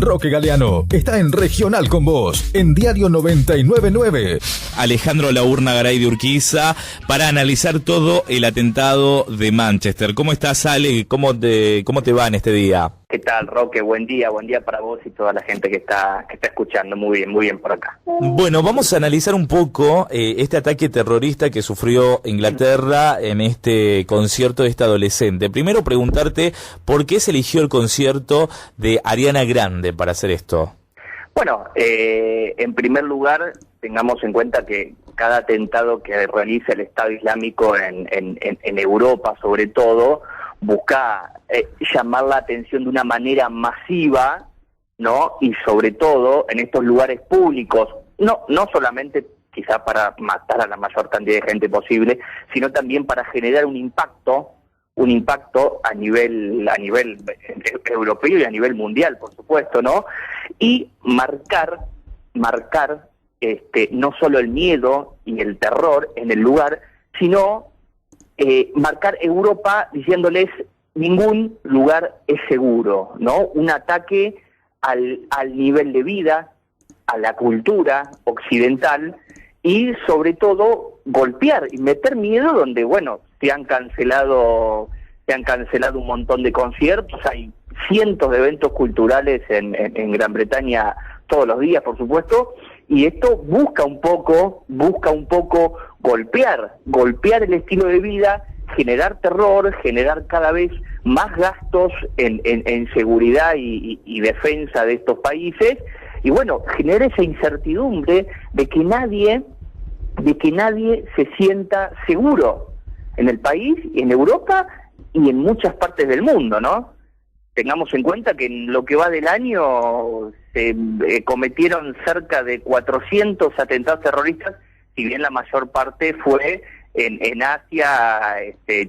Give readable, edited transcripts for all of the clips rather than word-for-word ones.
Roque Galeano está en Regional con vos, en Diario 99.9. Alejandro Laurna Garay de Urquiza, para analizar todo el atentado de Manchester. ¿Cómo estás, Ale? ¿Cómo te va en este día? ¿Qué tal, Roque? Buen día para vos y toda la gente que está escuchando. Muy bien por acá. Bueno, vamos a analizar un poco este ataque terrorista que sufrió Inglaterra en este concierto de esta adolescente. Primero preguntarte por qué se eligió el concierto de Ariana Grande para hacer esto. Bueno, en primer lugar, tengamos en cuenta que cada atentado que realiza el Estado Islámico en Europa, sobre todo, busca llamar la atención de una manera masiva, ¿no? Y sobre todo en estos lugares públicos, no solamente quizá para matar a la mayor cantidad de gente posible, sino también para generar un impacto a nivel europeo y a nivel mundial, por supuesto, ¿no? Y marcar no solo el miedo y el terror en el lugar, sino marcar Europa diciéndoles ningún lugar es seguro, ¿no? Un ataque al nivel de vida, a la cultura occidental y sobre todo golpear y meter miedo donde, bueno, se han cancelado un montón de conciertos, hay cientos de eventos culturales en Gran Bretaña todos los días, por supuesto, y esto busca un poco golpear el estilo de vida, generar terror, generar cada vez más gastos en seguridad y defensa de estos países, y bueno, genera esa incertidumbre de que nadie se sienta seguro en el país, en Europa y en muchas partes del mundo, ¿no? Tengamos en cuenta que en lo que va del año se cometieron cerca de 400 atentados terroristas, si bien la mayor parte fue en Asia,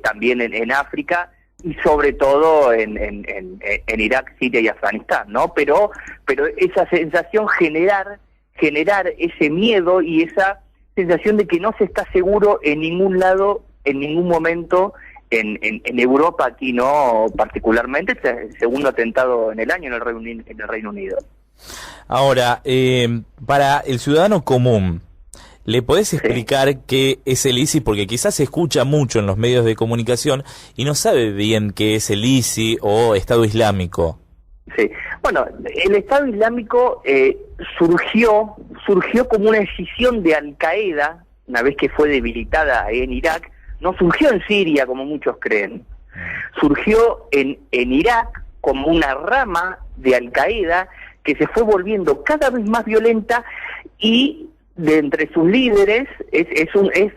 también en África y sobre todo en Irak, Siria y Afganistán, ¿no? Pero esa sensación, generar ese miedo y esa sensación de que no se está seguro en ningún lado, en ningún momento, en Europa, aquí no particularmente, este es el segundo atentado en el año en el Reino Unido. Ahora, para el ciudadano común, ¿le podés explicar qué es el ISIS? Porque quizás se escucha mucho en los medios de comunicación y no sabe bien qué es el ISIS o Estado Islámico. Sí, bueno, el Estado Islámico surgió como una decisión de Al-Qaeda, una vez que fue debilitada en Irak. No surgió en Siria, como muchos creen. Surgió en Irak como una rama de Al-Qaeda que se fue volviendo cada vez más violenta y de entre sus líderes es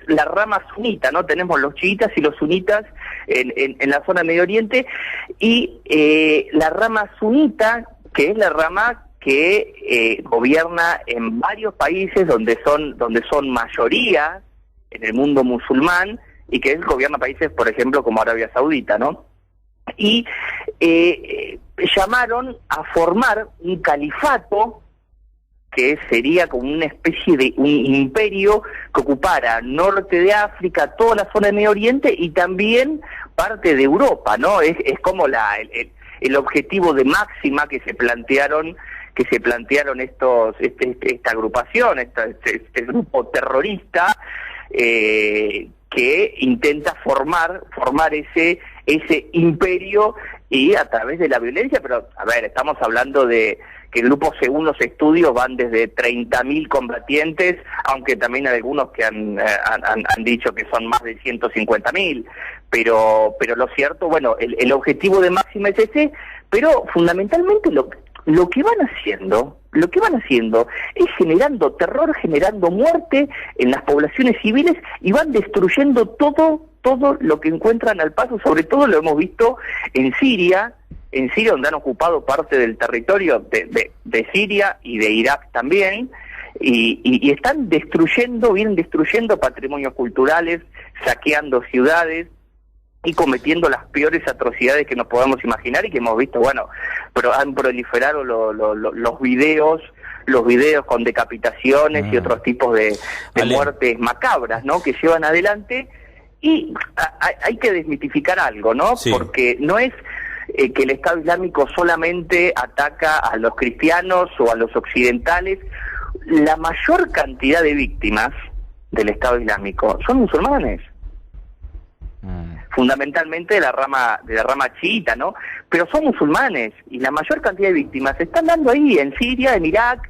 la rama sunita, ¿no? Tenemos los chiitas y los sunitas en la zona de Medio Oriente y la rama sunita, que es la rama que gobierna en varios países donde son mayoría en el mundo musulmán y que gobierna países, por ejemplo, como Arabia Saudita, ¿no? Y llamaron a formar un califato que sería como una especie de un imperio que ocupara norte de África, toda la zona de Medio Oriente y también parte de Europa, ¿no? Es como el objetivo de máxima que se plantearon esta agrupación, este grupo terrorista que intenta formar ese imperio y a través de la violencia, pero a ver, estamos hablando de que el grupo, según los estudios, van desde 30.000 combatientes, aunque también hay algunos que han dicho que son más de 150.000, pero lo cierto, bueno, el objetivo de máxima es ese, pero fundamentalmente lo que van haciendo es generando terror, generando muerte en las poblaciones civiles y van destruyendo todo lo que encuentran al paso. Sobre todo lo hemos visto en Siria donde han ocupado parte del territorio de Siria y de Irak también, y están vienen destruyendo patrimonios culturales, saqueando ciudades y cometiendo las peores atrocidades que nos podamos imaginar y que hemos visto. Bueno, pero han proliferado los videos con decapitaciones y otros tipos de muertes macabras, ¿no?, que llevan adelante. Y hay que desmitificar algo, ¿no? Sí. Porque no es que el Estado Islámico solamente ataca a los cristianos o a los occidentales. La mayor cantidad de víctimas del Estado Islámico son musulmanes, fundamentalmente de la rama chiita, ¿no? Pero son musulmanes, y la mayor cantidad de víctimas se están dando ahí, en Siria, en Irak,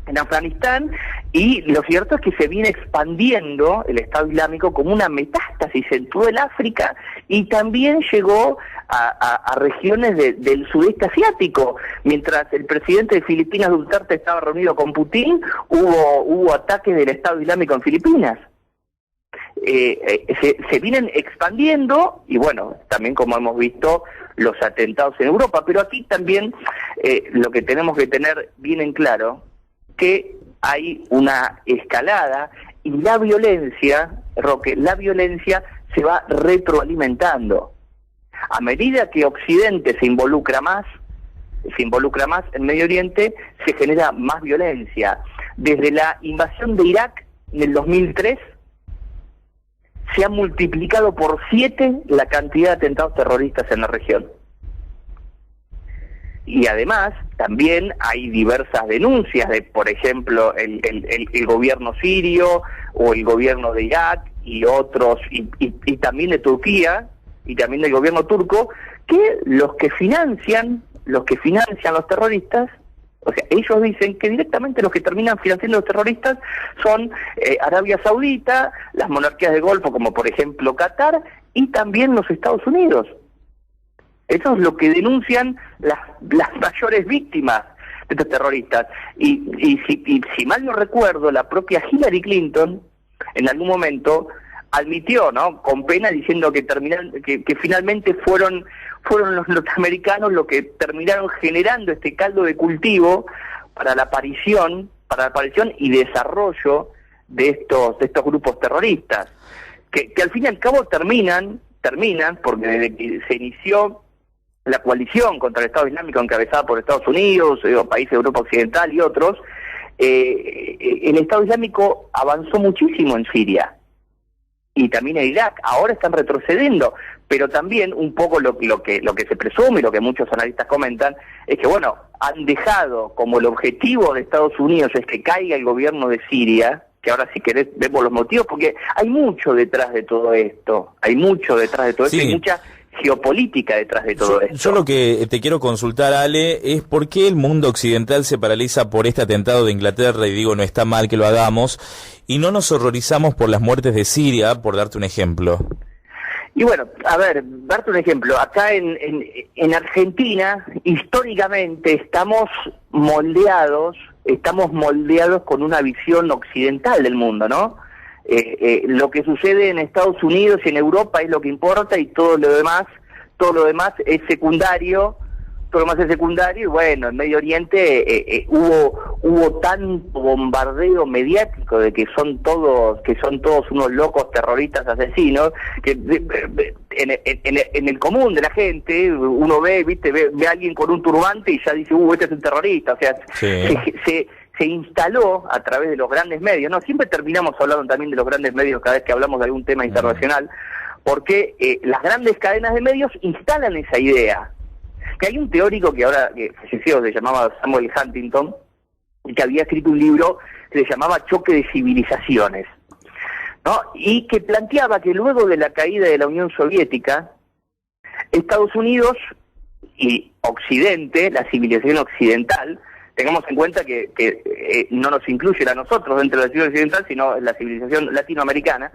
en Afganistán, y lo cierto es que se viene expandiendo el Estado Islámico como una metástasis en todo el África, y también llegó a regiones del sudeste asiático. Mientras el presidente de Filipinas, Duterte, estaba reunido con Putin, hubo ataques del Estado Islámico en Filipinas. Se vienen expandiendo, y bueno, también como hemos visto, los atentados en Europa. Pero aquí también lo que tenemos que tener bien en claro, que hay una escalada, y la violencia, Roque, la violencia se va retroalimentando. A medida que Occidente se involucra más en Medio Oriente, se genera más violencia. Desde la invasión de Irak en el 2003, se ha multiplicado por 7 la cantidad de atentados terroristas en la región. Y además, también hay diversas denuncias de, por ejemplo, el gobierno sirio o el gobierno de Irak y otros, y también de Turquía, y también del gobierno turco, que los que financian los terroristas, o sea, ellos dicen que directamente los que terminan financiando los terroristas son Arabia Saudita, las monarquías del Golfo, como por ejemplo Qatar, y también los Estados Unidos. Eso es lo que denuncian las mayores víctimas de estos terroristas. Y si mal no recuerdo, la propia Hillary Clinton en algún momento admitió, ¿no?, con pena, diciendo que finalmente fueron los norteamericanos los que terminaron generando este caldo de cultivo para la aparición y desarrollo de estos grupos terroristas, que al fin y al cabo terminan, porque desde que se inició la coalición contra el Estado Islámico encabezada por Estados Unidos, países de Europa Occidental y otros, el Estado Islámico avanzó muchísimo en Siria y también en Irak. Ahora están retrocediendo, pero también un poco lo que se presume y lo que muchos analistas comentan es que, bueno, han dejado como el objetivo de Estados Unidos es que caiga el gobierno de Siria, que ahora si querés vemos los motivos, porque hay mucho detrás de todo esto, Sí. hay mucha geopolítica detrás de todo esto. Yo lo que te quiero consultar, Ale, es por qué el mundo occidental se paraliza por este atentado de Inglaterra, y digo, no está mal que lo hagamos, y no nos horrorizamos por las muertes de Siria, por darte un ejemplo. Y bueno, a ver, darte un ejemplo, acá en Argentina, históricamente estamos moldeados con una visión occidental del mundo, ¿no? Lo que sucede en Estados Unidos y en Europa es lo que importa, y todo lo demás es secundario, y bueno, en Medio Oriente hubo tanto bombardeo mediático de que son todos unos locos terroristas asesinos, que en el común de la gente uno ve a alguien con un turbante y ya dice, este es un terrorista. O sea, sí. se instaló a través de los grandes medios, ¿no? Siempre terminamos hablando también de los grandes medios cada vez que hablamos de algún tema internacional, porque las grandes cadenas de medios instalan esa idea. Que hay un teórico que falleció, se llamaba Samuel Huntington, y que había escrito un libro que se llamaba Choque de Civilizaciones, ¿no? Y que planteaba que luego de la caída de la Unión Soviética, Estados Unidos y Occidente, la civilización occidental, tengamos en cuenta que no nos incluyen a nosotros dentro de la civilización occidental, sino la civilización latinoamericana,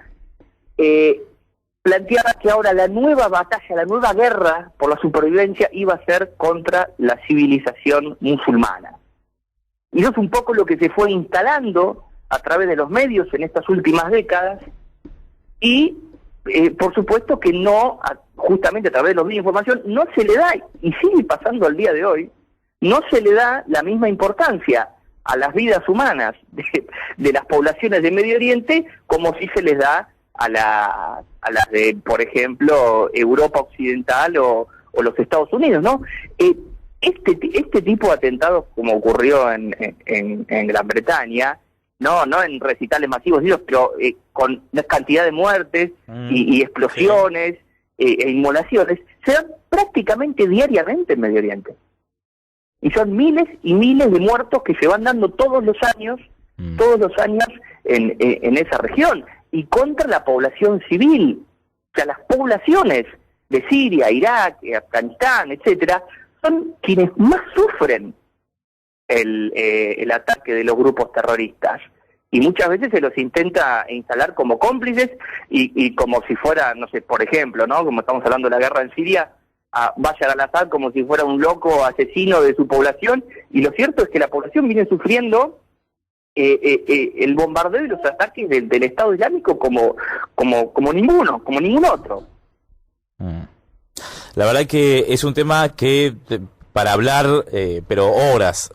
planteaba que ahora la nueva batalla, la nueva guerra por la supervivencia iba a ser contra la civilización musulmana. Y eso es un poco lo que se fue instalando a través de los medios en estas últimas décadas, y por supuesto que justamente a través de los medios de información no se le da, y sigue pasando al día de hoy, no se le da la misma importancia a las vidas humanas de las poblaciones de Medio Oriente como si se les da a las de, por ejemplo, Europa Occidental o los Estados Unidos, ¿no? Este tipo de atentados, como ocurrió en Gran Bretaña, no en recitales masivos, pero con una cantidad de muertes y explosiones e inmolaciones, se dan prácticamente diariamente en Medio Oriente. Y son miles y miles de muertos que se van dando todos los años en esa región, y contra la población civil. O sea, las poblaciones de Siria, Irak, Afganistán, etcétera, son quienes más sufren el ataque de los grupos terroristas. Y muchas veces se los intenta instalar como cómplices y como si fuera, no sé, por ejemplo, ¿no? Como estamos hablando de la guerra en Siria, a Bashar al-Assad como si fuera un loco asesino de su población, y lo cierto es que la población viene sufriendo el bombardeo y los ataques del Estado Islámico como ningún otro. La verdad que es un tema que para hablar, pero horas